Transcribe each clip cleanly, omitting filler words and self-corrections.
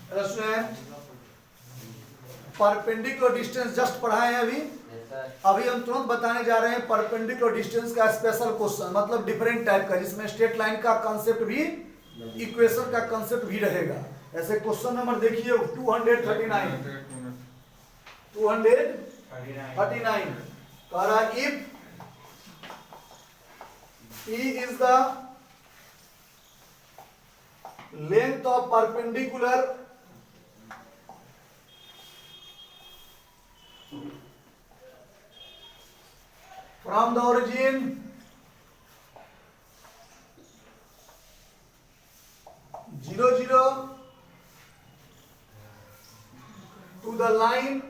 Student perpendicular distance just पढ़ाए हैं अभी हम तुरंत बताने जा रहे हैं परपेंडिकुलर डिस्टेंस का स्पेशल क्वेश्चन, मतलब डिफरेंट टाइप का, जिसमें स्ट्रेट लाइन का कंसेप्ट भी, इक्वेशन का कंसेप्ट भी रहेगा। ऐसे क्वेश्चन नंबर देखिए 239 कह रहा if P is the length of perpendicular from the origin zero zero to the line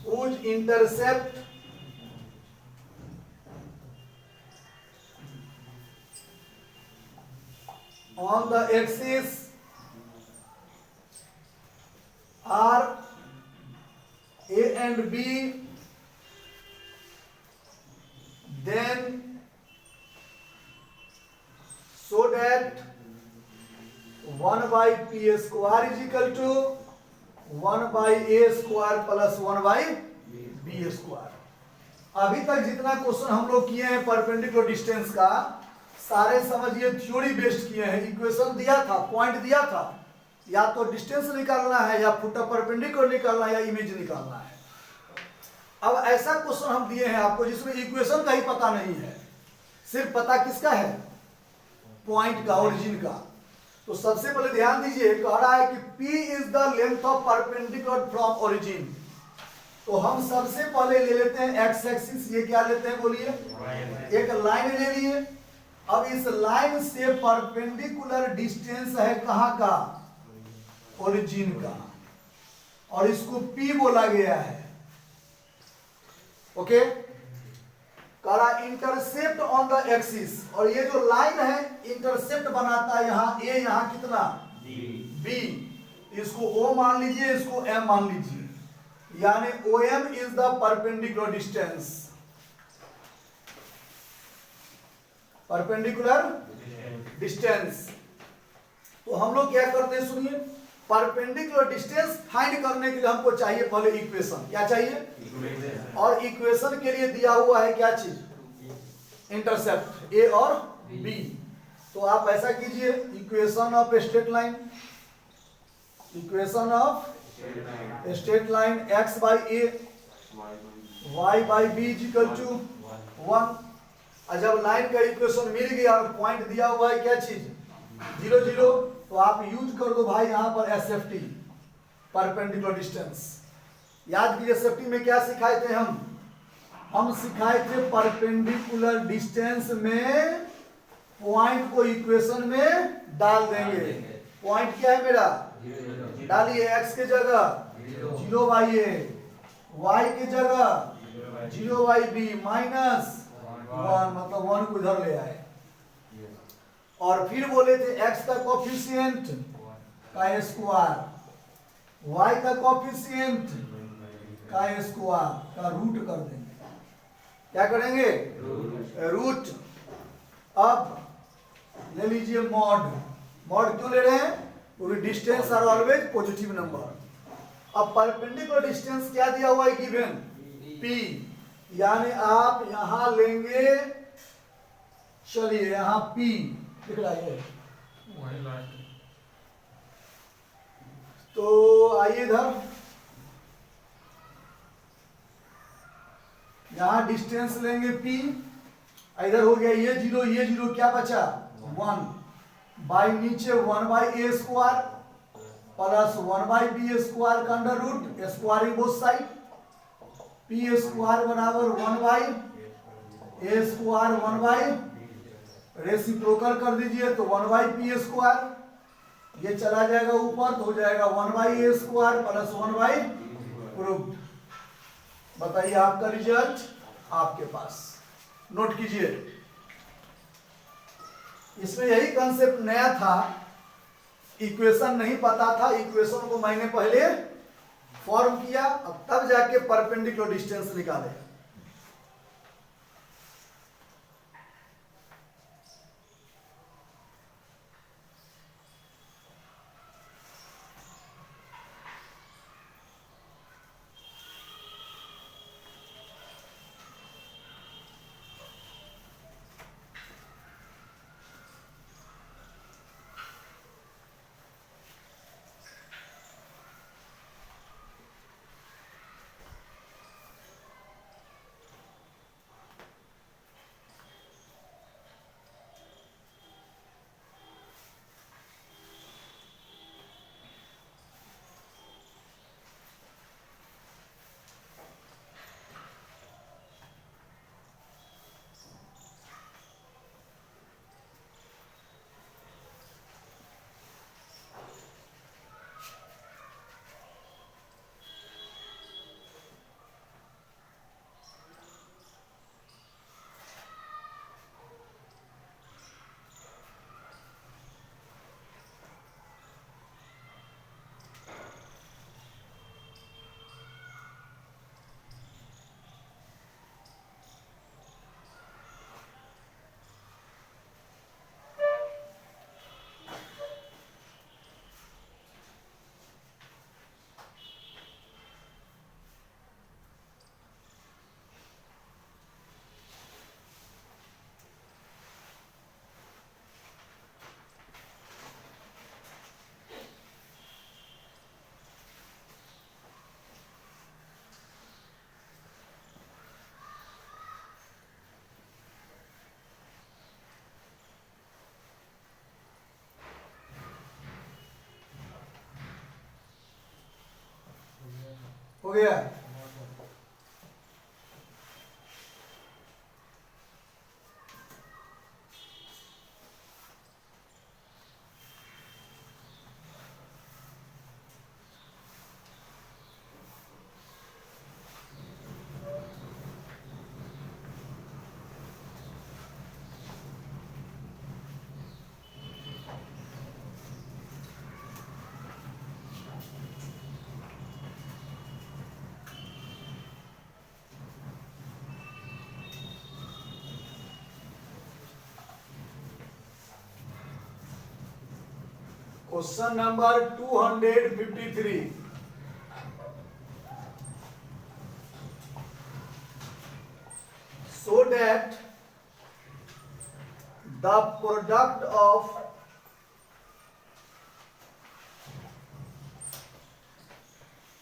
whose intercept on the axis are A and B, then so that 1 by P square is equal to 1 by A square plus 1 by B square। अभी तक जितना question हम लोग किए हैं perpendicular distance का, सारे समझिए थ्योरी बेस्ड किए हैं। इक्वेशन दिया था, पॉइंट दिया था, या तो डिस्टेंस निकालना है, या फुट परपेंडिकुलर निकालना है, या इमेज निकालना है। अब ऐसा क्वेश्चन हम दिए हैं आपको जिसमें इक्वेशन का ही पता नहीं है, सिर्फ पता किसका है, पॉइंट का, ओरिजिन का। तो सबसे पहले ध्यान दीजिए, कह रहा है कि P is the length of perpendicular from origin. तो हम सबसे पहले ले लेते हैं एक्स एक्सिस, ये क्या लेते हैं बोलिए, एक लाइन ले लिए। अब इस लाइन से परपेंडिकुलर डिस्टेंस है कहां का, ओरिजिन का, और इसको P बोला गया है। ओके, करा इंटरसेप्ट ऑन द एक्सिस, और ये जो लाइन है इंटरसेप्ट बनाता है यहाँ A, यहाँ कितना B, इसको O मान लीजिए, इसको M मान लीजिए, यानी OM is the perpendicular distance, perpendicular distance. तो हम लोग क्या करते हैं सुनिए, परपेंडिकुलर डिस्टेंस फाइंड करने के लिए हमको चाहिए पहले इक्वेशन, क्या चाहिए, और इक्वेशन के लिए दिया हुआ है क्या चीज, इंटरसेप्ट A और B। तो आप ऐसा कीजिए, equation of straight line, equation of straight line x by A y by B is equal to 1। और जब लाइन का इक्वेशन मिल गया और पॉइंट दिया हुआ है क्या चीज, 0 0, तो आप यूज कर दो भाई यहाँ पर SFT, परपेंडिकुलर डिस्टेंस। याद कीजिए SFT में क्या सिखाए थे हम सिखाए थे परपेंडिकुलर डिस्टेंस में पॉइंट को इक्वेशन में डाल देंगे। पॉइंट क्या है मेरा, डालिए x के जगह 0 by A, y के जगह 0 by B माइनस 1, मतलब 1 को इधर ले आए। और फिर बोले थे x का कोफिशिएंट का स्क्वायर, y का कोफिशिएंट का स्क्वायर का रूट कर देंगे। क्या करेंगे, रूट। अब ले लीजिए मॉड, मॉड क्यों ले रहे हैं, क्योंकि distance are always positive number. अब परपेंडिकुलर डिस्टेंस क्या दिया हुआ है, गिवन P, यानी आप यहां लेंगे, चलिए यहां P दिख रहा है, तो आइए इधर, यहां डिस्टेंस लेंगे P, इधर हो गया ये 0, ये 0, क्या बचा 1, बाई नीचे 1 by A square plus 1 by B square का under root, squaring both side, P square बराबर 1 by A square 1 by, reciprocal कर दीजिए तो 1 by P स्क्वायर, ये चला जाएगा ऊपर तो हो जाएगा 1 by A square plus 1 by root. बताइए आपका रिजल्ट आपके पास, नोट कीजिए। इसमें यही कंसेप्ट नया था, इक्वेशन नहीं पता था, इक्वेशन को मैंने पहले फॉर्म किया, अब तब जाके परपेंडिकुलर डिस्टेंस निकाले। हो गया। Question number 253. So that the product of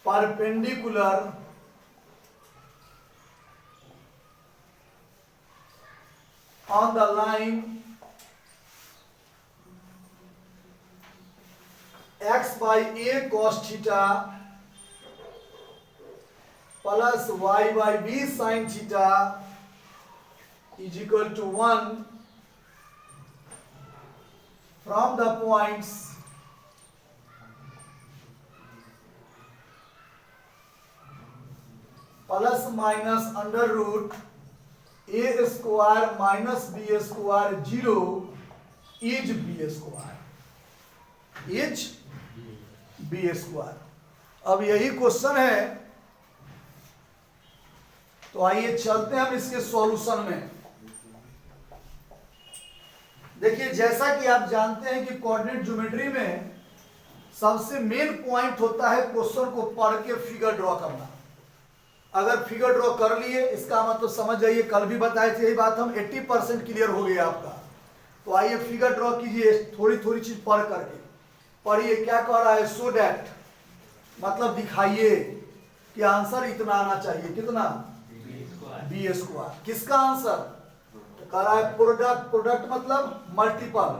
perpendicular on the line x by a cos theta plus y by b sin theta is equal to 1 from the points plus minus under root a square minus b square 0 is b square is b square. अब यही question है, तो आइए चलते हैं हम इसके solution में। देखिए, जैसा कि आप जानते हैं कि कोऑर्डिनेट ज्योमेट्री में सबसे मेन पॉइंट होता है क्वेश्चन को पढ़ के फिगर ड्रॉ करना। अगर फिगर ड्रॉ कर लिए, इसका मतलब समझ जाइए, कल भी बताए थे यही बात हम, 80% क्लियर हो गया आपका। तो आइए फिगर ड्रॉ कीजिए, थोड़ी थोड़ी चीज पढ़ करके पढ़िए क्या कह रहा है। सो डैट मतलब दिखाइए कि आंसर इतना आना चाहिए, कितना, बी स्क्वायर। किसका आंसर कह रहा है, प्रोडक्ट। प्रोडक्ट मतलब मल्टीपल,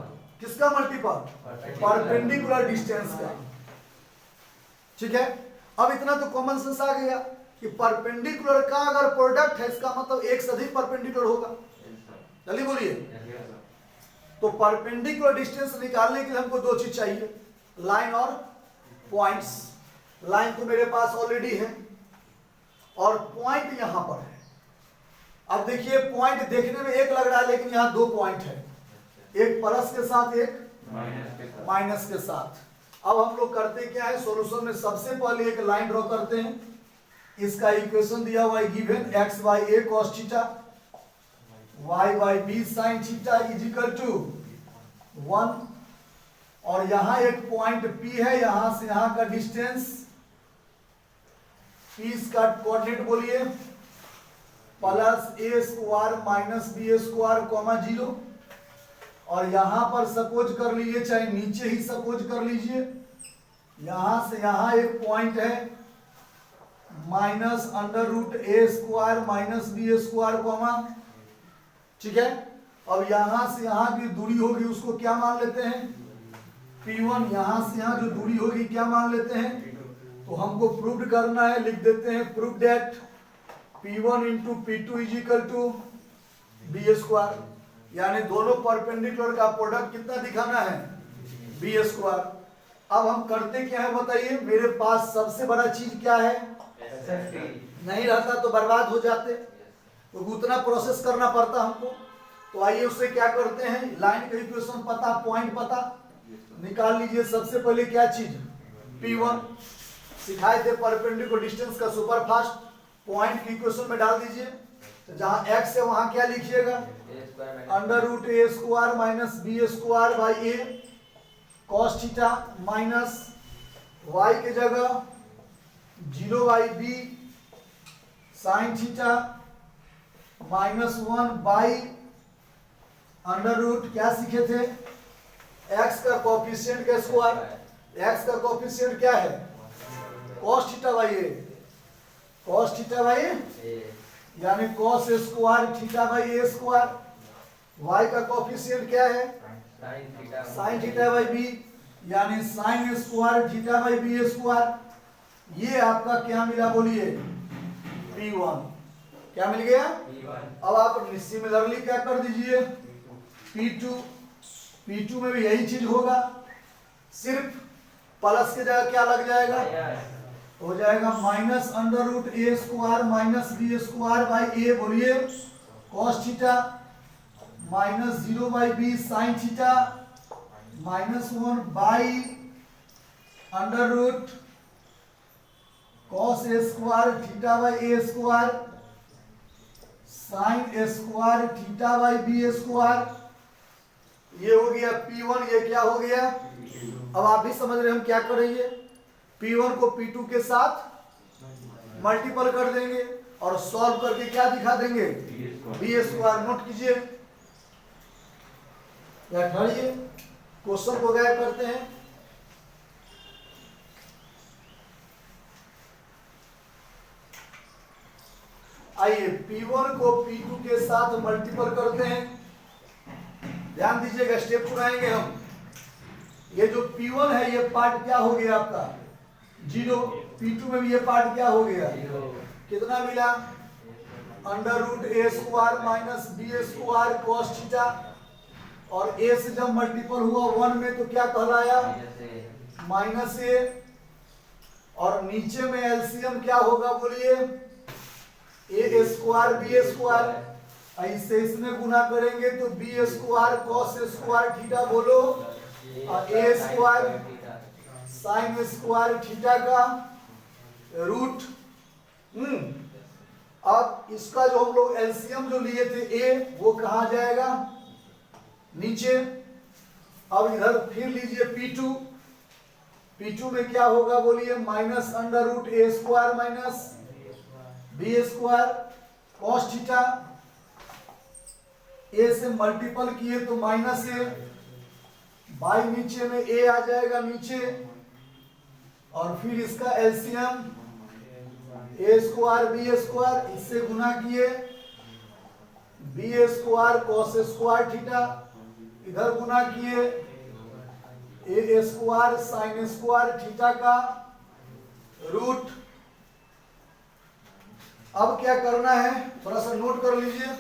किसका मल्टीपल, परपेंडिकुलर डिस्टेंस का। ठीक है, अब इतना तो कॉमन सेंस आ गया कि परपेंडिकुलर का अगर प्रोडक्ट है, इसका मतलब एक से अधिक परपेंडिकुलर होगा। जल्दी बोलिए। तो परपेंडिकुलर डिस्टेंस निकालने के लिए हमको दो चीज चाहिए, लाइन और पॉइंट्स। लाइन तो मेरे पास ऑलरेडी है और पॉइंट यहां पर है। अब देखिए, पॉइंट देखने में एक लग रहा है, लेकिन यहां दो पॉइंट है, एक प्लस के साथ, एक माइनस के साथ। अब हम लोग करते क्या है, सॉल्यूशन में सबसे पहले एक लाइन ड्रॉ करते हैं। इसका इक्वेशन दिया हुआ है given, x by a cos theta y by b sin theta is equal to 1। और यहां एक पॉइंट P है, यहां से यहां का डिस्टेंस P का कोऑर्डिनेट बोलिए, plus a square minus b square comma 0। और यहां पर सपोज कर लीजिए, चाहे नीचे ही सपोज कर लीजिए, यहां से यहां एक पॉइंट है minus under root a square minus b square comma. ठीक है, अब यहां से यहां की दूरी होगी, उसको क्या मान लेते हैं, P1। यहां से यहां जो दूरी होगी क्या मान लेते हैं, तो हमको प्रूव करना है, लिख देते हैं prove that P1 into P2 is equal to B square. यानी दोनों परपेंडिकुलर का प्रोडक्ट कितना दिखाना है, बी स्क्वायर। अब हम करते क्या है बताइए, मेरे पास सबसे बड़ा चीज क्या है, नहीं रहता तो बर्बाद हो जाते, तो उतना प्रोसेस करना पड़ता हमको। तो आइए उससे क्या करते हैं, लाइन का इक्वेशन पता, पॉइंट पता, निकाल लीजिए। सबसे पहले क्या चीज, P1 सिखाए थे, परपेंडिकुलर डिस्टेंस का सुपर फास्ट। पॉइंट की इक्वेशन में डाल दीजिए, तो जहां x है वहां क्या लिखिएगा, under root a square minus b square by a cos theta minus y के जगह 0 by b sin theta minus 1 by under root, क्या सीखे थे, x का कोफिशिएंट का स्क्वायर। x का कोफिशिएंट क्या है, cos theta by a, cos theta by यानी cos square theta by a square. y का कोफिशिएंट क्या है, sin थीटा बाई b, यानी sin square theta by b square. ये आपका क्या मिला बोलिए, P1। क्या मिल गया? अब आप सिमिलरली क्या कर दीजिए, P2। P2 में भी यही चीज होगा, सिर्फ प्लस के जगह क्या लग जाएगा, हो जाएगा minus under root A square minus B square by A बोलिए cos theta minus 0 by B sine theta minus 1 by under root cos A square theta by A square sine A square theta by B square. ये हो गया P1, ये क्या हो गया? अब आप भी समझ रहे हैं हम क्या करेंगे, P1 को P2 के साथ मल्टीपल कर देंगे और सॉल्व करके क्या दिखा देंगे, बी स्क्वायर। नोट कीजिए या ठहरिए, क्वेश्चन को गायब करते हैं। आइए P1 को P2 के साथ मल्टीपल करते हैं। ध्यान दीजिएगा, स्टेप चुनाएंगे हम। ये जो P1 है ये पार्ट क्या हो गया आपका 0, P2 में भी ये पार्ट क्या हो गया, कितना मिला, under root A square minus B square cos theta, और ए से जब मल्टीपल हुआ 1 में तो क्या कहलाया, माइनस ए, और नीचे में एलसीएम क्या होगा बोलिए, ए स्क्वायर बी स्क्वायर। ऐसे इसमें गुना करेंगे तो B square cos square theta बोलो, और A square sine square theta का रूट। अब इसका जो हम लोग एलसीएम जो लिए थे ए, वो कहा जाएगा, नीचे। अब इधर फिर लीजिए P2। P2 में क्या होगा बोलिए, minus under root A square minus B square cos theta, A से मल्टीपल किए तो माइनस ए बाई नीचे में ए आ जाएगा नीचे, और फिर इसका LCM A square B square, इससे गुना किए B square cos square theta, इधर गुना किए A square sine square theta का रूट। अब क्या करना है थोड़ा सा नोट कर लीजिए।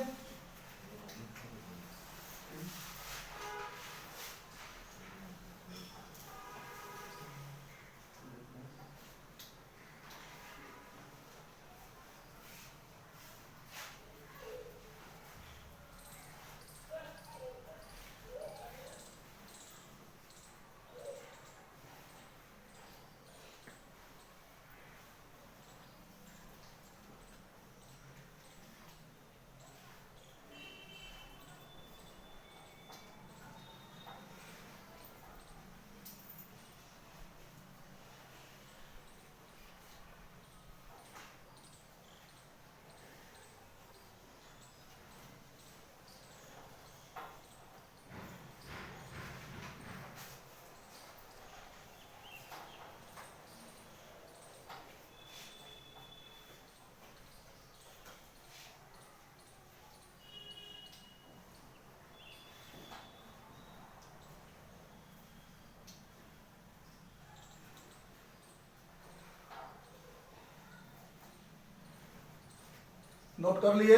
नोट कर लिए,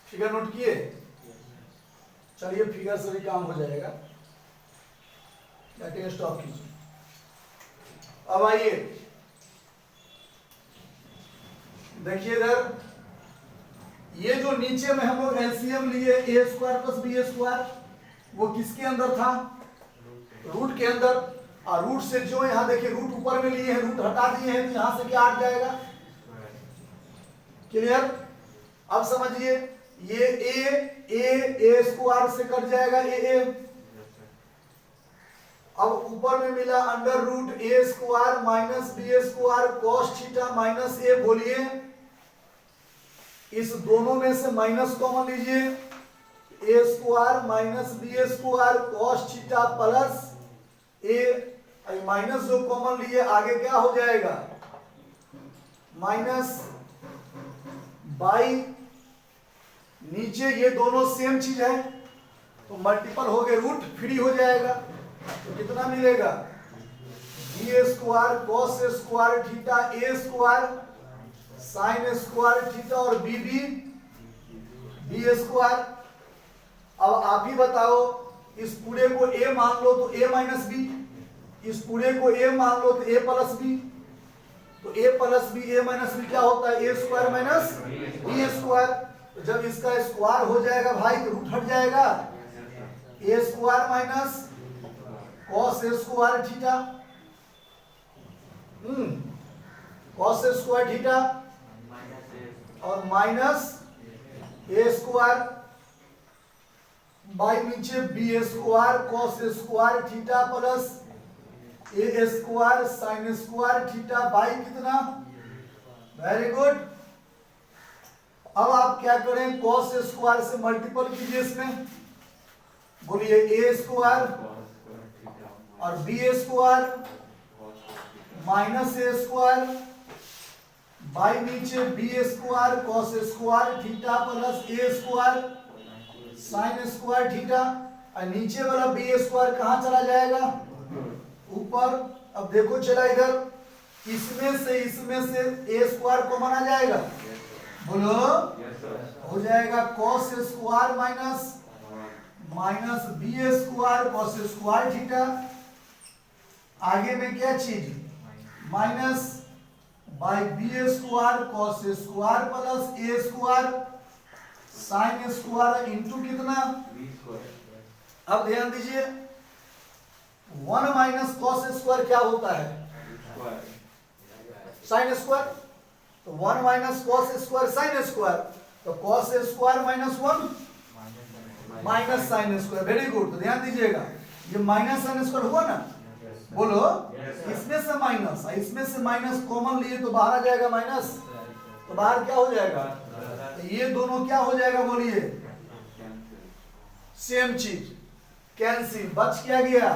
फिगर नोट किए, चलिए फिगर से भी काम हो जाएगा, स्टॉप कीजिए। अब आइए देखिए इधर, ये जो नीचे में हम लोग एलसीएम लिए ए स्क्वायर प्लस बी स्क्वायर, वो किसके अंदर था, रूट के अंदर। और रूट से जो यहाँ देखिए रूट ऊपर में लिए हैं, रूट हटा दिए हैं, तो यहाँ से क्या हट जाएगा, क्लियर। अब समझिए ये ए स्क्वायर से कट जाएगा ए। अब ऊपर में मिला under root A square minus B square cos theta minus A, बोलिए इस दोनों में से माइनस कॉमन लीजिए, A square minus B square cos theta plus A, minus जो कॉमन लिए आगे क्या हो जाएगा, माइनस बाई नीचे, ये दोनों सेम चीज है तो मल्टीपल हो गए, रूट फ्री हो जाएगा, तो कितना मिलेगा B square cos square theta A square sine square theta और बी बी बी स्क्वायर। अब आप ही बताओ, इस पूरे को a मान लो तो a माइनस बी, इस पूरे को a मान लो तो a प्लस बी, तो a plus B a minus B क्या होता है, a square minus B square. तो जब इसका स्क्वायर हो जाएगा भाई तो रूट हट जाएगा, a square minus cos square theta cos square theta और माइनस a स्क्वायर बाई नीचे B square cos square theta plus A square sine square theta by कितना, वेरी गुड। अब आप क्या करें, कॉस स्क्वायर से मल्टीपल कीजिए इसमें, बोलिए ए स्क्वायर और B square minus A square by नीचे B square cos square theta plus A square sine square theta, और नीचे वाला बी स्क्वायर कहां चला जाएगा, ऊपर। अब देखो चला इधर, इसमें से ए स्क्वायर कॉमन आ जाएगा, बोलो हो जाएगा cos square minus B square cos square theta. आगे में क्या चीज, minus by B square cos square plus A square sine square into कितना, अब ध्यान दीजिए 1 माइनस कॉस स्क्वायर क्या होता है, साइन स्क्वायर। तो 1 minus cos square sine square, तो cos square minus 1 minus sine square, very good. तो ध्यान दीजिएगा ये माइनस साइन स्क्वायर हुआ ना, बोलो इसमें से माइनस, इसमें से माइनस कॉमन लिए तो बाहर आ जाएगा माइनस, तो बाहर क्या हो जाएगा, तो ये दोनों क्या हो जाएगा, बोलिए सेम चीज कैंसिल, बच क्या गया,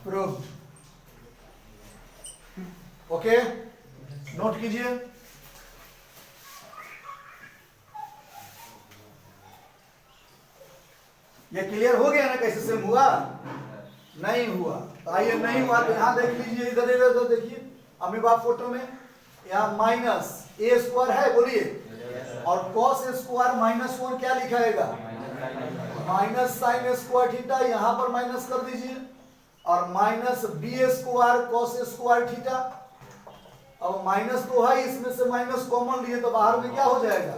प्रूव्ड। ओके नोट कीजिए। ये क्लियर हो गया ना, कैसे सेम हुआ, नहीं हुआ। तो आइए नहीं हुआ तो यहां देख लीजिए, इधर इधर देखिए अमीबा फोटो में, यहाँ माइनस ए स्क्वायर है, बोलिए, और कॉस स्क्वायर माइनस 1 क्या लिखाएगा, माइनस साइन स्क्वायर थीटा, यहां पर माइनस कर दीजिए, और minus B square cos square theta. अब माइनस तो है, इसमें से माइनस कॉमन लिए तो बाहर में क्या हो जाएगा,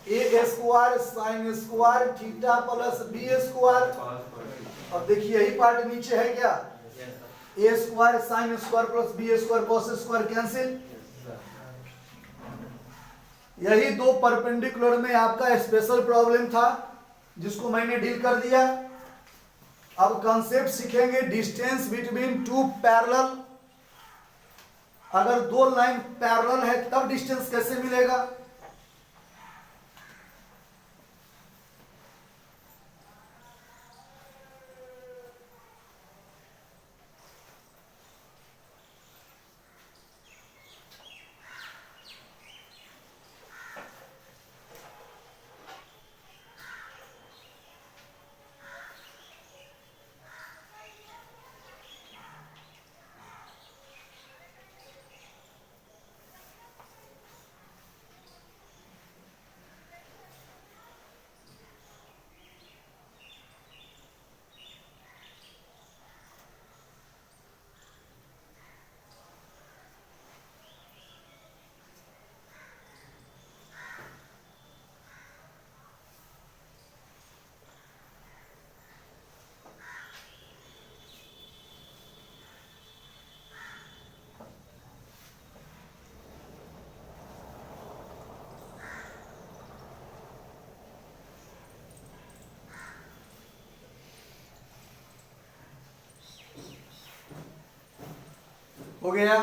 A square sine square theta plus B square. और देखिए यही पार्ट नीचे है क्या, A square sine square plus B square cos square cancel. यही दो परपेंडिकुलर में आपका स्पेशल प्रॉब्लम था जिसको मैंने डील कर दिया। अब कंसेप्ट सीखेंगे डिस्टेंस बिटवीन टू पैरेलल। अगर दो लाइन पैरेलल है तब डिस्टेंस कैसे मिलेगा, हो गया।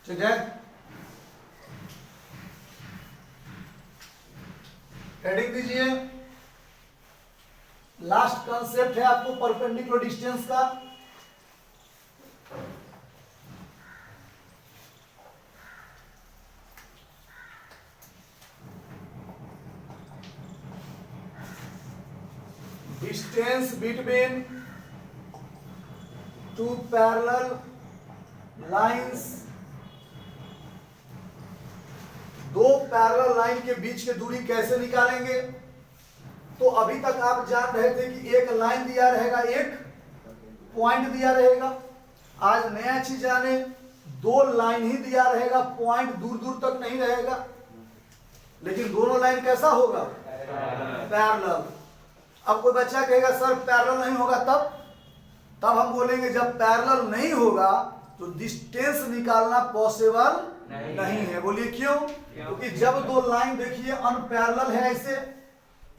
ठीक है, हेडिंग दीजिए। लास्ट कंसेप्ट है आपको परपेंडिकुलर डिस्टेंस का। Distance between two parallel lines, दो पैरेलल लाइन के बीच की दूरी कैसे निकालेंगे। तो अभी तक आप जान रहे थे कि एक लाइन दिया रहेगा, एक पॉइंट दिया रहेगा। आज नया चीज जाने, दो लाइन ही दिया रहेगा, पॉइंट दूर दूर तक नहीं रहेगा, लेकिन दोनों लाइन कैसा होगा, पैरेलल। अब कोई बच्चा कहेगा सर पैरेलल नहीं होगा, तब हम बोलेंगे जब पैरेलल नहीं होगा तो डिस्टेंस निकालना पॉसिबल नहीं है। बोलिए क्यों? क्योंकि जब दो लाइन देखिए अनपैरेलल है ऐसे,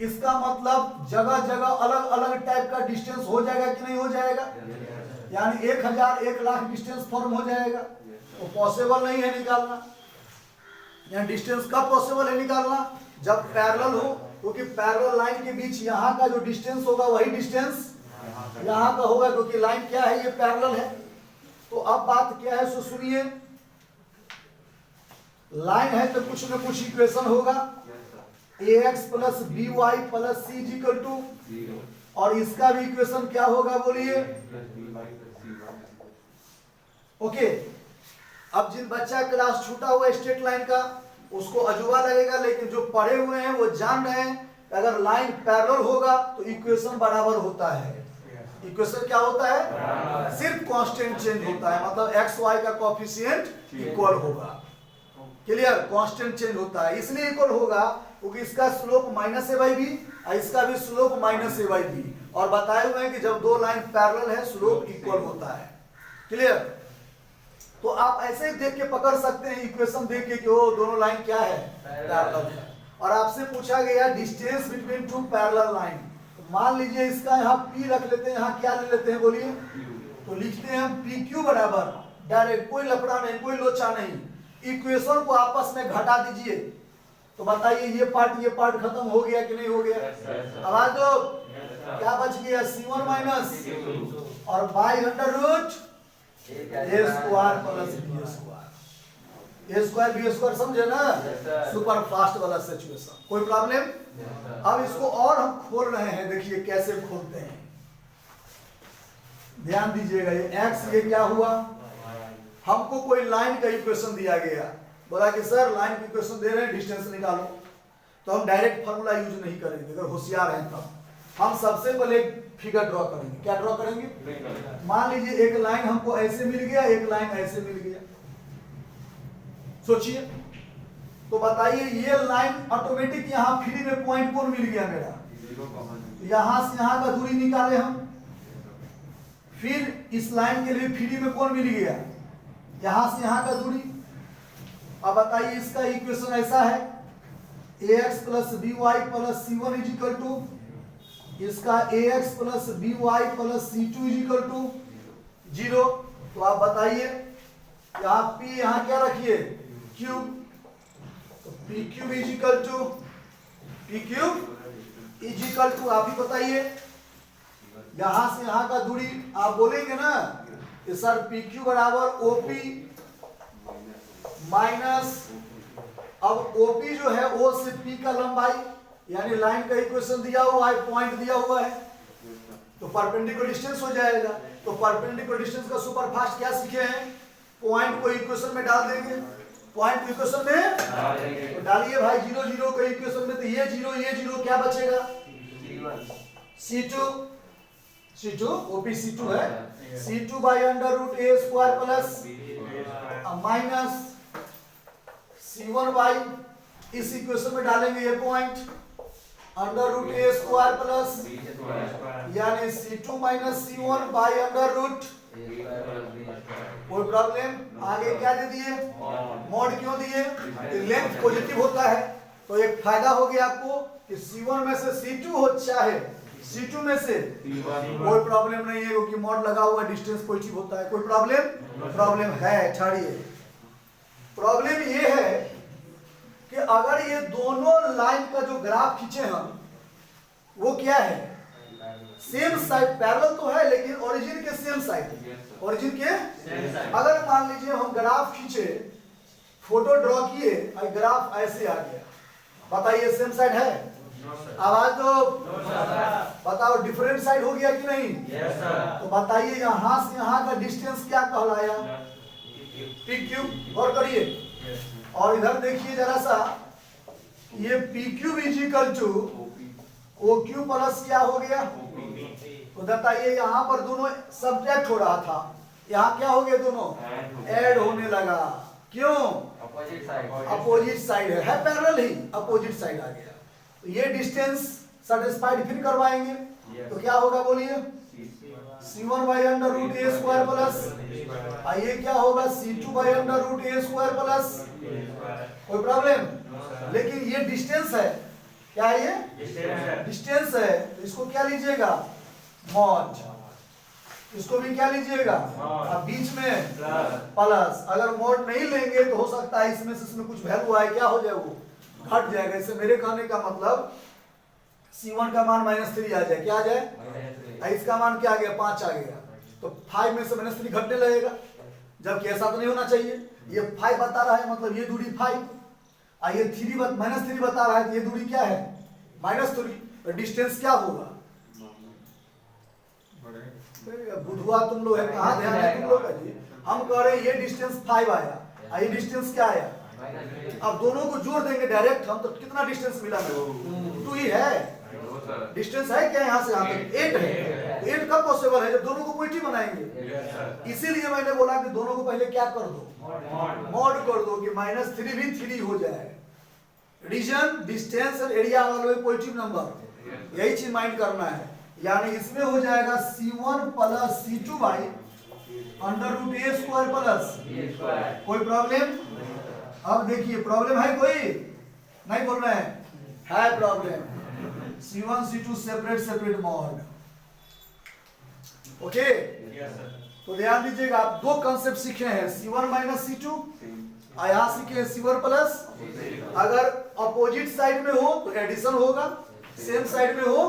इसका मतलब जगह जगह अलग अलग टाइप का डिस्टेंस हो जाएगा कि नहीं हो जाएगा, यानी 1000 1,00,000 डिस्टेंस फॉर्म हो जाएगा। तो पॉसिबल नहीं है निकालना। यहाँ डिस्टेंस कब पॉसिबल है निकालना, जब पैरेलल हो, क्योंकि पैरेलल लाइन के बीच यहाँ का जो डिस्टेंस होगा वही डिस्टेंस यहाँ का होगा, क्योंकि लाइन क्या है, ये पैरेलल है। तो अब बात क्या है सो सुनिए, लाइन है तो कुछ न कुछ इक्वेशन होगा, ax plus B Y plus C equal to, और इसका भी इक्वेशन क्या होगा बोलिए, ओके। अब जिन बच्चा क्लास छूटा हुआ स्ट्रेट लाइन का उसको अजूबा लगेगा, लेकिन जो पढ़े हुए हैं वो जान रहे हैं कि अगर लाइन पैरेलल होगा तो इक्वेशन बराबर होता है। इक्वेशन क्या होता है, सिर्फ कांस्टेंट चेंज होता है, मतलब एक्स वाई का कोएफिशिएंट इक्वल होगा। क्लियर, कांस्टेंट चेंज होता है, इसलिए इक्वल होगा क्योंकि इसका slope minus A by B और इसका भी slope minus A by B, और बताए हुए हैं कि जब दो लाइन पैरेलल है स्लोप इक्वल होता है। क्लियर, तो आप ऐसे ही देख के पकड़ सकते हैं, इक्वेशन देख के कि वो दोनों लाइन क्या है, पैरेलल है। और आपसे पूछा गया distance between two parallel line, मान लीजिए इसका यहाँ P रख लेते हैं, यहाँ क्या ले लेते हैं बोलिए, तो लिखते हैं हम PQ बराबर, डायरेक्ट, कोई लफड़ा नहीं, कोई लोचा नहीं। इक्वेशन को आपस में घटा दीजिए, तो बताइए ये पार्ट खत्म हो गया कि नहीं हो गया। आवाज दो, क्या बच गया, C1 माइनस और by under root A square plus B square. A square B square समझे ना, सुपर फास्ट वाला सिचुएशन, कोई प्रॉब्लम। अब इसको और हम खोल रहे हैं, देखिए कैसे खोलते हैं, ध्यान दीजिएगा। ये x ये क्या हुआ, हमको कोई लाइन का इक्वेशन दिया गया, बोला कि सर लाइन की इक्वेशन दे रहे हैं डिस्टेंस निकालो, तो हम डायरेक्ट फार्मूला यूज नहीं करेंगे, अगर होशियार हैं तब हम सबसे पहले फिगर ड्रॉ करेंगे। क्या ड्रॉ करेंगे, मान लीजिए एक लाइन हमको ऐसे मिल गया, एक लाइन ऐसे मिल गया, सोचिए तो बताइए ये लाइन ऑटोमेटिक यहाँ फ्री में पॉइंट कौन मिल गया मेरा, यहाँ से यहाँ का दूरी निकाले हम, फिर इस लाइन के लिए फ्री में कौन मिल गया, यहाँ से यहाँ का दूरी। अब बताइए इसका इक्वेशन ऐसा है, ax plus B Y plus C one is equal to, इसका ax plus B Y plus C two is equal to 0। तो आप बताइए यहाँ p यहाँ क्या रखिए, q, तो P cube is equal to आप ही बताइए, यहां से यहां का दूरी आप बोलेंगे ना कि सर पी क्यू बराबर ओपी माइनस, अब ओपी जो है ओ से पी का लंबाई, यानी लाइन का इक्वेशन दिया हुआ है, पॉइंट दिया हुआ है, तो परपेंडिकुलर डिस्टेंस हो जाएगा। तो परपेंडिकुलर डिस्टेंस का सुपर फास्ट क्या सीखे हैं, पॉइंट को इक्वेशन में डाल देंगे, पॉइंट को इक्वेशन में तो डालिए भाई 0 0 को इक्वेशन में, तो ये 0 क्या बचेगा, C2 ओपी C2 है, C2 by under root A square plus minus C1 by, इस इक्वेशन में डालेंगे ये point under root A square plus, यानी C2 minus C1 by under root, कोई प्रॉब्लम। आगे क्या दे दिए, मॉड क्यों दिए, लेंथ पॉजिटिव होता है, तो एक फायदा हो गया आपको कि C1 में से C2 हो, चाहे C2 में से कोई प्रॉब्लम नहीं है, क्योंकि मॉड लगा हुआ डिस्टेंस पॉजिटिव होता है। कोई प्रॉब्लम है, ठहरिए प्रॉब्लम ये है कि अगर ये दोनों लाइन का जो ग्राफ खींचे हम वो क्या है, सेम साइड, पैरेलल तो है लेकिन ओरिजिन के सेम साइड, ओरिजिन के अगर मान लीजिए हम ग्राफ खींचे, फोटो ड्रॉ किए और ग्राफ ऐसे आ गया, बताइए सेम साइड है? आवाज दो, बताओ डिफरेंट साइड हो गया कि नहीं? तो बताइए यहां से यहां का डिस्टेंस क्या कहलाया? P Q. गौर करिए और इधर देखिए जरा सा, ये P Q is equal to O Q plus क्या हो गया? तो बताइए यहाँ पर दोनों सब्ट्रैक्ट हो रहा था, यहाँ क्या हो गया? दोनों ऐड होने लगा। क्यों? अपोजिट साइड है पैरेलल ही, अपोजिट साइड आ गया। तो ये डिस्टेंस सेटिस्फाइड फिर करवाएंगे तो क्या होगा बोलिए? C1 by under root A square plus, ये क्या होगा? C2 by under root A square plus. कोई प्रॉब्लम? लेकिन ये डिस्टेंस है, क्या है ये? डिस्टेंस है, तो इसको क्या लीजिएगा? मॉड। इसको भी क्या लीजिएगा? अब बीच में प्लस। अगर मॉड नहीं लेंगे तो हो सकता है इसमें से इसमें कुछ वैल्यू आए, क्या हो जाए? वो घट जाएगा। इससे मेरे कहने का मतलब C1 का मान -3 आ जाए, क्या आ जाए? इसका मान क्या आ गया? 5 आ गया, तो 5 में से -3 घटने लगेगा, जबकि ऐसा तो नहीं होना चाहिए। ये 5 बता रहा है, मतलब ये दूरी 5, ये -3 बता रहा है, तो ये दूरी क्या है? -3। तो डिस्टेंस क्या होगा? बुधवा तुम लोग है, कहाँ ध्यान है तुम लोग का जी? हम कह रहे हैं ये डिस्टेंस 5 आया, ये डिस्टेंस क्या आया? अब दोनों को जोड़ देंगे डायरेक्ट हम, तो कितना डिस्टेंस मिला? 2 ही है। डिस्टेंस है क्या यहाँ से यहाँ तक? 8 है। 8 कब पॉसिबल है? जब दोनों को पॉजिटिव बनाएंगे। इसीलिए मैंने बोला कि दोनों को पहले क्या कर दो? मॉड कर दो कि -3 भी 3 हो जाए। रीजन, डिस्टेंस और एरिया वालों में पॉजिटिव नंबर, यही चीज माइंड करना है। यानी इसमें हो जाएगा C1 plus C2 by under root A square plus. कोई प्रॉब्लम? अब देखिए प्रॉब्लम है कोई? नहीं बोल रहे हैं? है problem. C1 C2 separate mod. Okay, तो ध्यान दीजिएगा, आप दो कंसेप्ट सीखे हैं, C1 माइनस C2, यहाँ सीखे C1 प्लस। अगर अपोजिट साइड में हो तो एडिशन होगा, सेम साइड में हो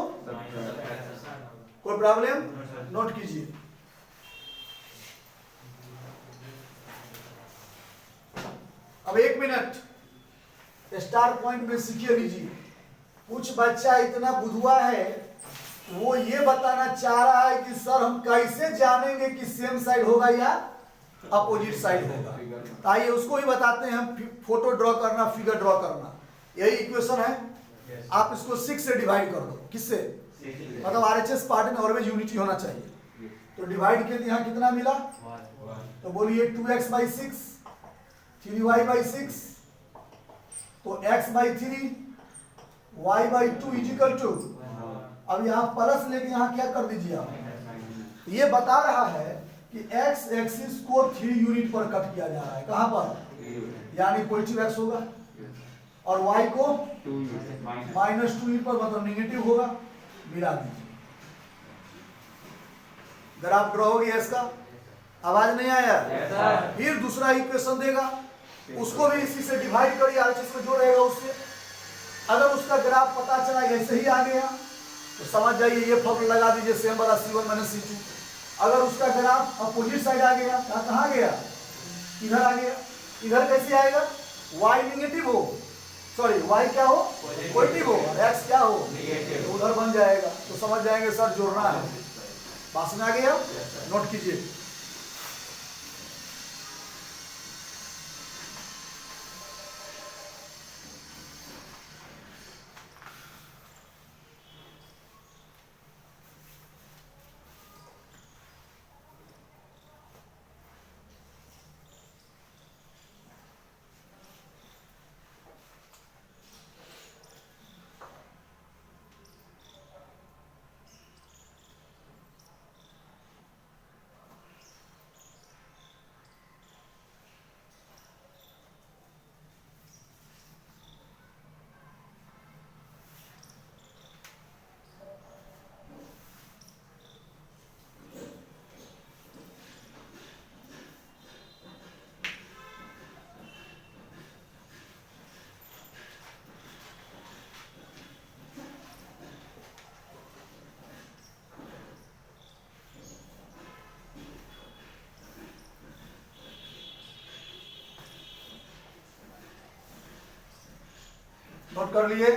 कोई प्रॉब्लम? नोट कीजिए। अब 1 मिनट स्टार पॉइंट में सीखे लीजिए। कुछ बच्चा इतना बुधवा है, वो ये बताना चाह रहा है कि सर हम कैसे जानेंगे कि सेम साइड होगा या अपोजिट साइड होगा? आइए उसको ही बताते हैं हम। फोटो ड्रॉ करना, फिगर ड्रॉ करना, यही इक्वेशन है। आप इसको 6 से डिवाइड कर दो। किससे? मतलब RHS पार्ट में ऑलवेज यूनिटी होना चाहिए। तो डिवाइड के यहाँ कितना मिला? तो बोलिए 2x बाई 6, 3y बाई 6, तो x by 3, y by 2 is equal to. अब यहाँ प्लस लेके यहाँ क्या कर दीजिए आप? ये बता रहा है कि x एक्सिस को 3 यूनिट पर कट किया जा रहा है। कहाँ पर? यानी पॉजिटिव x होगा, और y को -2 यूनिट पर, मतलब नेगेटिव होगा। मिला दीजिए, ग्राफ ड्रॉ हो गया इसका। आवाज नहीं आया? फिर दूसरा इक्वेशन देगा, उसको भी इसी से डिवाइड करिए, RHS में जो रहेगा उससे। अगर उसका ग्राफ पता चला ऐसे ही आ गया तो समझ जाइए ये फॉर्मूला लगा दीजिए, सेम वाला C1 माइनस C2। अगर उसका ग्राफ अपोजिट साइड आ गया, कहाँ गया? इधर आ गया। इधर कैसे आएगा? y नेगेटिव हो, सॉरी y क्या हो? पॉजिटिव हो, x क्या हो? तो उधर बन जाएगा। तो समझ जाएंगे सर जोड़ना है। पास में आ गया? नोट कीजिए। नोट कर लिए।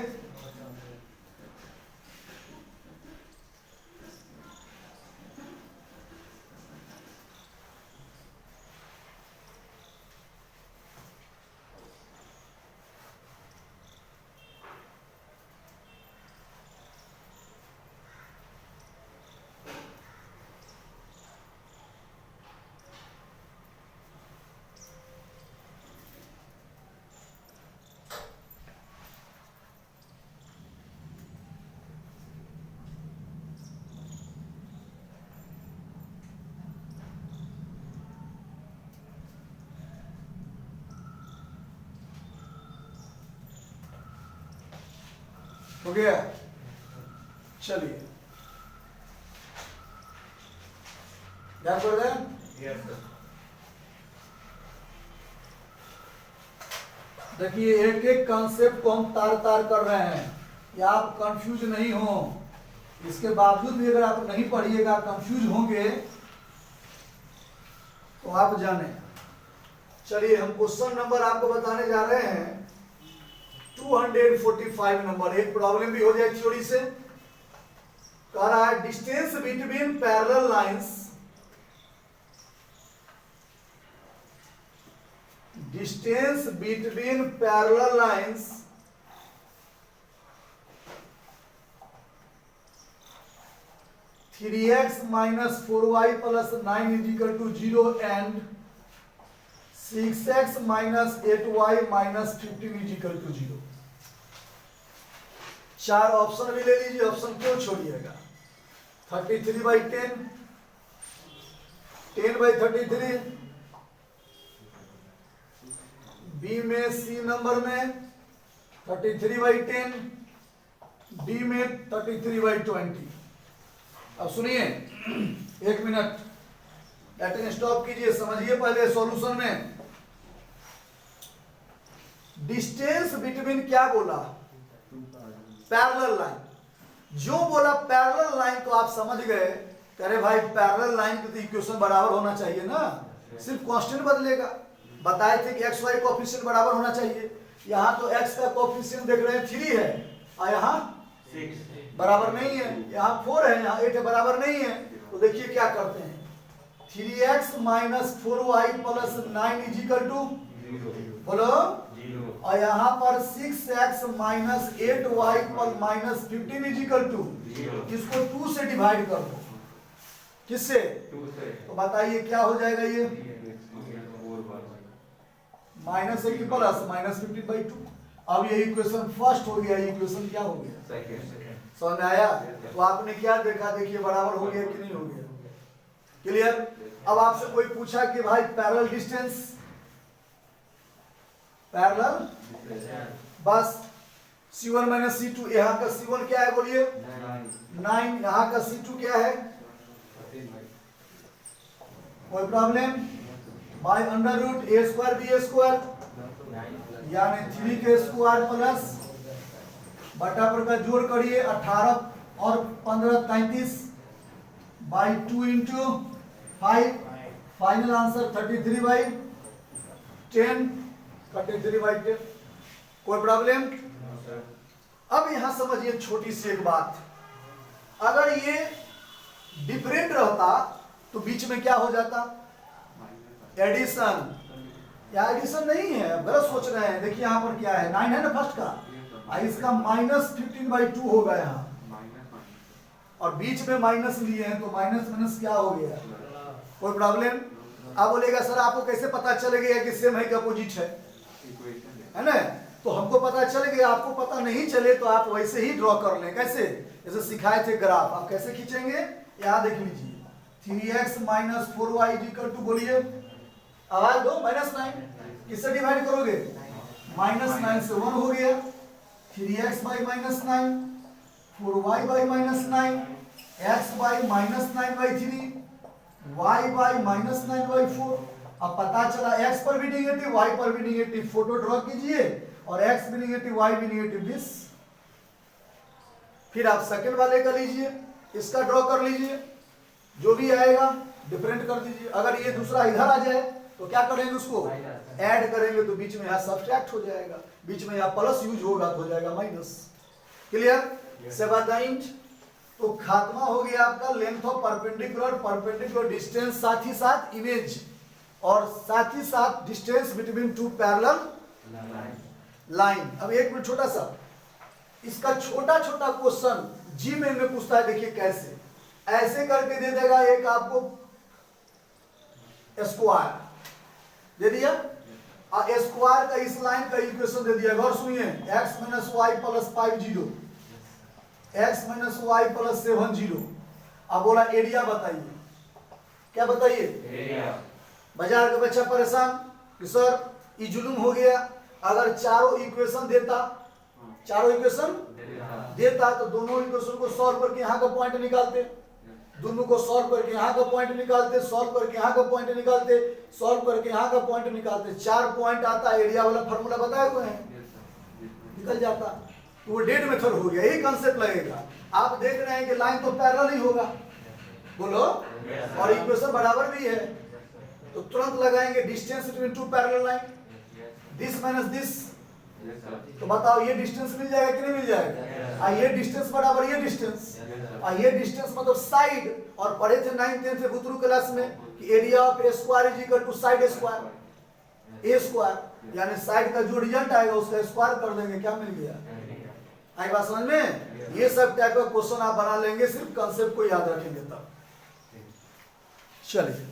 हो गया, चलिए ध्यान कर रहे हैं। देखिए एक एक कॉन्सेप्ट को हम तार तार कर रहे हैं कि आप कंफ्यूज नहीं हो। इसके बावजूद भी अगर आप नहीं पढ़िएगा, कंफ्यूज होंगे तो आप जाने। चलिए हम क्वेश्चन नंबर आपको बताने जा रहे हैं 245 नंबर। एक प्रॉब्लम भी हो जाए थ्योरी से। कह रहा है distance between parallel lines, distance between parallel lines three X minus 4y plus 9 is equal to 0 and 6x minus 8y minus 15 is equal to 0। चार ऑप्शन भी ले लीजिए, ऑप्शन क्यों छोड़िएगा। 33/10, 10/33, बी में सी नंबर में 33/10, डी में 33/20। अब सुनिए एक मिनट, बैटरी स्टॉप कीजिए, समझिए पहले सॉल्यूशन में। डिस्टेंस बिटवीन क्या बोला, पैरेलल लाइन। जो बोला पैरेलल लाइन तो आप समझ गए, अरे भाई पैरेलल लाइन की तो इक्वेशन बराबर होना चाहिए ना, सिर्फ कांस्टेंट बदलेगा। बताए थे कि एक्स वाई कोएफिशिएंट बराबर होना चाहिए। यहाँ तो एक्स का कोएफिशिएंट देख रहे हैं 3 है और यहाँ 6 बराबर नहीं है, यहाँ 4 है, यहाँ 8 है, बराबर नहीं है। तो देखिए क्या करते हैं, 3x minus 4y plus 9 is equal to, बोलो, और यहाँ पर 6x माइनस 8y पर माइनस 15 इज इक्वल टू, इसको 2 से डिवाइड कर दो। किससे? तो बताइए क्या हो जाएगा ये, माइनस है कि प्लस, माइनस 15/2। अब ये इक्वेशन फर्स्ट हो गया, इक्वेशन क्या हो गया, समझ में आया। तो आपने क्या देखा, देखिए बराबर हो गया कि नहीं हो गया, क्लियर। अब आपसे कोई पूछा कि भाई पैरेलल डिस्टेंस, पैरेलल, बस C1 माइनस C2, यहाँ का C1 क्या है बोलिए 9, यहाँ का C2 क्या है, कोई problem, by under root a square B square, यानी 3 के स्क्वायर प्लस बटा पर का जोड़ करिए 18 और 15 33 बाई 2 इंटू 5, फाइनल आंसर 33/10, 33/10। कोई प्रॉब्लम। अब यहां समझिए छोटी सी एक बात, अगर ये डिफरेंट रहता तो बीच में क्या हो जाता, एडिशन। या एडिशन नहीं है, गलत सोच रहे हैं। देखिए यहाँ पर क्या है, 9 है ना फर्स्ट का, इसका माइनस 15/2 होगा यहाँ, और बीच में माइनस लिए हैं तो माइनस माइनस क्या हो गया, कोई प्रॉब्लम। आप बोलेगा सर आपको कैसे पता चल गया कि सेम है कि अपोजिट है ना। तो हमको पता चल गया, आपको पता नहीं चले तो आप वैसे ही ड्रॉ कर लें। कैसे, जैसे सिखाए थे ग्राफ, आप कैसे खींचेंगे, यहाँ देख लीजिए 3x minus 4y is equal to, बोलिए आवाज दो, -9, किससे डिवाइड करोगे, -9 से 1 हो गया, 3x by -9, 4y by -9, x by -9/3, y by -9/4। अब पता चला x पर भी निगेटिव, y पर भी निगेटिव, फोटो ड्रॉ कीजिए, और x भी निगेटिव y भी निगेटिव, दिस। फिर आप सेकंड वाले का लीजिए, इसका ड्रॉ कर लीजिए, जो भी आएगा डिफरेंट कर दीजिए। अगर ये दूसरा इधर आ जाए तो क्या करेंगे उसको ऐड करेंगे, तो बीच में यहाँ सब्ट्रैक्ट हो जाएगा, बीच में यहाँ प्लस यूज होगा तो हो जाएगा माइनस। क्लियर? 7 तो खात्मा हो गया आपका length of perpendicular, perpendicular distance, साथ ही साथ इमेज, और साथ ही साथ distance between two parallel line. अब एक मिनट छोटा सा, इसका छोटा छोटा क्वेश्चन जी में पूछता है, देखिए कैसे, ऐसे करके दे देगा एक आपको स्क्वायर दे दिया, और स्क्वायर का इस लाइन का इक्वेशन दे दिया, और सुनिए x minus Y plus 50, x minus Y plus 70। अब बोला एरिया बताइए, क्या बताइए एरिया। बाजार का बच्चा परेशान कि सर ये जुलूम हो गया, अगर चारों इक्वेशन देता, चारों इक्वेशन देता तो दोनों इक्वेशन को सॉल्व करके यहाँ का पॉइंट निकालते, दोनों को सॉल्व करके यहाँ का पॉइंट निकालते, सॉल्व करके यहाँ का पॉइंट निकालते, सॉल्व करके यहाँ का पॉइंट निकालते, 4 पॉइंट आता, एरिया वाला फॉर्मूला बताए हुए हैं, निकल जाता। तो वो डेड मेथड हो गया, यही कंसेप्ट लगेगा। आप देख रहे हैं कि लाइन तो पैरेलल ही होगा, बोलो, और इक्वेशन बराबर भी है, तो तुरंत लगाएंगे distance between two parallel line, this minus this, तो बताओ ये डिस्टेंस मिल जाएगा कि नहीं मिल जाएगा? ये डिस्टेंस बराबर ये डिस्टेंस, ये डिस्टेंस मतलब साइड, और पढ़े थे 9th 10th बुतरू क्लास में कि area of A square is equal to side square, A square यानी साइड का जो रिजल्ट आएगा उसका स्क्वायर कर देंगे, क्या मिल गया? आई बात समझ में? ये सब टाइप का क्वेश्चन आप बना लेंगे, सिर्फ कंसेप्ट को याद रखेंगे तब। चलिए